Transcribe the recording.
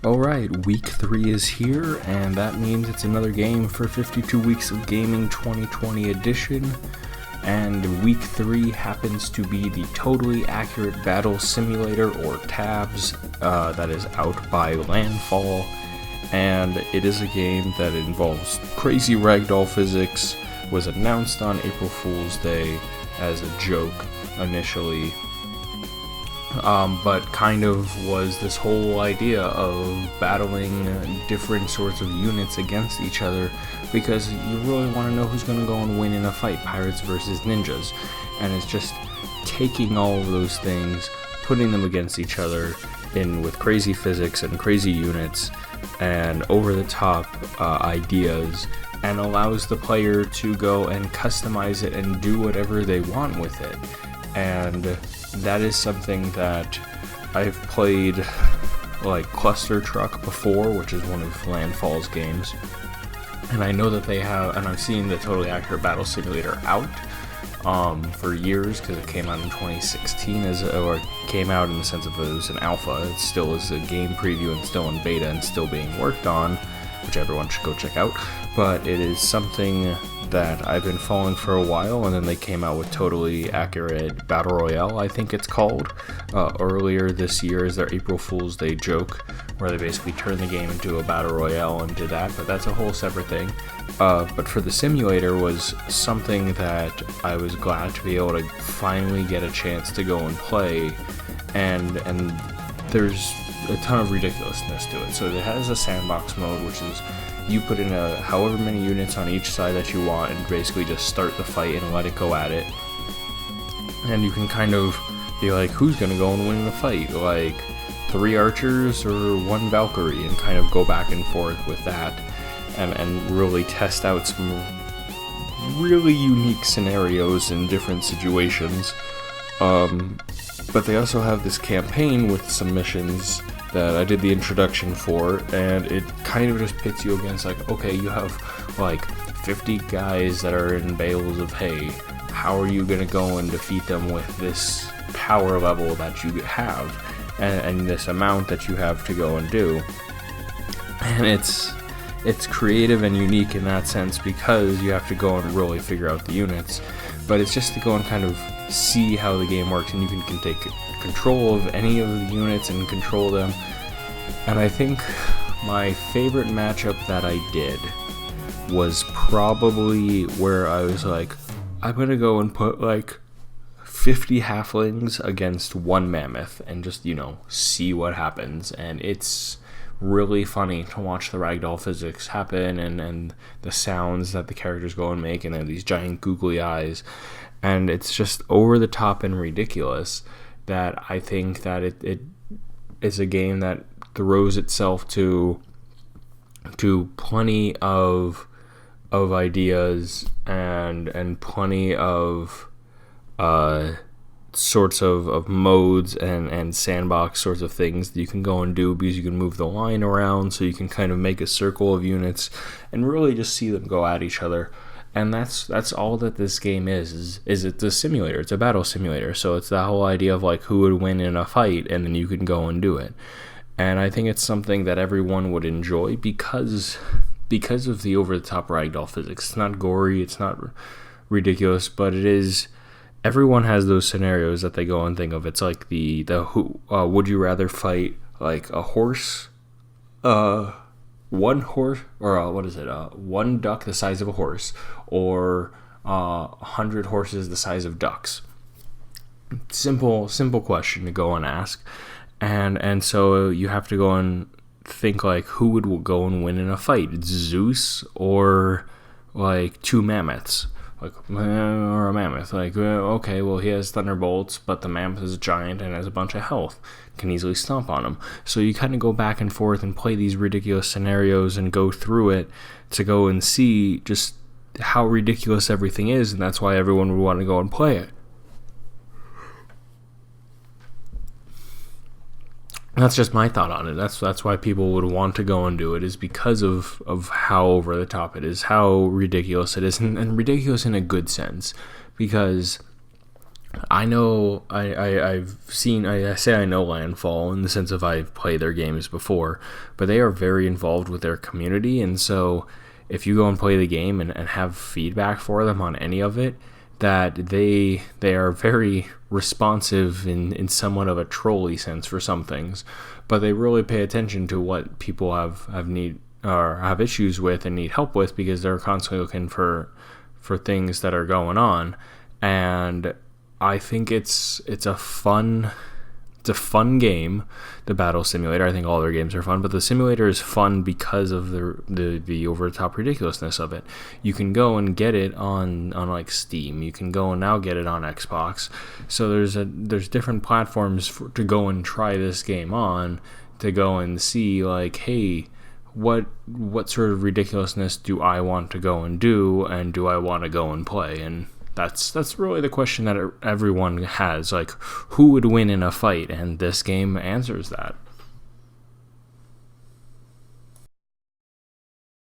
Alright, week 3 is here, and that means it's another game for 52 Weeks of Gaming 2020 edition. And week 3 happens to be the Totally Accurate Battle Simulator, or TABS, that is out by Landfall. And it is a game that involves crazy ragdoll physics, was announced on April Fool's Day as a joke initially. But kind of was this whole idea of battling different sorts of units against each other, because you really want to know who's going to go and win in a fight, pirates versus ninjas. And it's just taking all of those things, putting them against each other with crazy physics and crazy units and over-the-top ideas, and allows the player to go and customize it and do whatever they want with it. And that is something that I've played, like Cluster Truck before, which is one of Landfall's games, and I know that they have, and I've seen the Totally Accurate Battle Simulator out for years, because it came out in 2016, or it came out in the sense of it was an alpha. It still is a game preview and still in beta and still being worked on, which everyone should go check out. But it is something that I've been following for a while, and then they came out with Totally Accurate Battle Royale, I think it's called, earlier this year as their April Fool's Day joke, where they basically turned the game into a Battle Royale and did that, but that's a whole separate thing. But for the simulator was something that I was glad to be able to finally get a chance to go and play, and there's a ton of ridiculousness to it. So it has a sandbox mode, which is you put in however many units on each side that you want and basically just start the fight and let it go at it. And you can kind of be like, who's going to go and win the fight? Like 3 archers or 1 Valkyrie, and kind of go back and forth with that and really test out some really unique scenarios in different situations. But they also have this campaign with some missions that I did the introduction for, and it kind of just pits you against, like, okay, you have like 50 guys that are in bales of hay. How are you going to go and defeat them with this power level that you have and this amount that you have to go and do? And it's creative and unique in that sense, because you have to go and really figure out the units, but it's just to go and kind of see how the game works, and you can take control of any of the units and control them. And I think my favorite matchup that I did was probably where I was like, I'm gonna go and put like 50 halflings against 1 mammoth and just, see what happens. And it's really funny to watch the ragdoll physics happen, and the sounds that the characters go and make, and they have these giant googly eyes, and it's just over the top and ridiculous. That I think that it is a game that throws itself to plenty of ideas and plenty of sorts of modes and sandbox sorts of things that you can go and do, because you can move the line around, so you can kind of make a circle of units and really just see them go at each other. And that's all that this game is it's a simulator. It's a battle simulator. So it's that whole idea of like who would win in a fight, and then you can go and do it. And I think it's something that everyone would enjoy because of the over-the-top ragdoll physics. It's not gory, it's not ridiculous, but it is. Everyone has those scenarios that they go and think of. It's like the who would you rather fight like a horse, 1 horse, or one duck the size of a horse, or 100 horses the size of ducks. Simple question to go and ask, and so you have to go and think like who would go and win in a fight, Zeus or like 2 mammoths, or a mammoth. Like, okay, well, he has thunderbolts, but the mammoth is a giant and has a bunch of health, can easily stomp on him. So you kind of go back and forth and play these ridiculous scenarios and go through it to go and see just how ridiculous everything is, and that's why everyone would want to go and play it. That's just my thought on it. That's why people would want to go and do it, is because of how over the top it is, how ridiculous it is, and ridiculous in a good sense, because I know I've seen I say I know Landfall in the sense of I've played their games before, but they are very involved with their community, and so if you go and play the game and have feedback for them on any of it, that they are very responsive in somewhat of a trolly sense for some things, but they really pay attention to what people have need or have issues with and need help with, because they're constantly looking for things that are going on. And I think it's a fun game, the battle simulator. I think all their games are fun, but the simulator is fun because of the over the top ridiculousness of it. You can go and get it on like Steam. You can go and now get it on Xbox. So there's different platforms to go and try this game on, to go and see like, hey, what sort of ridiculousness do I want to go and do, and do I want to go and play? And that's really the question that everyone has, like, who would win in a fight, and this game answers that.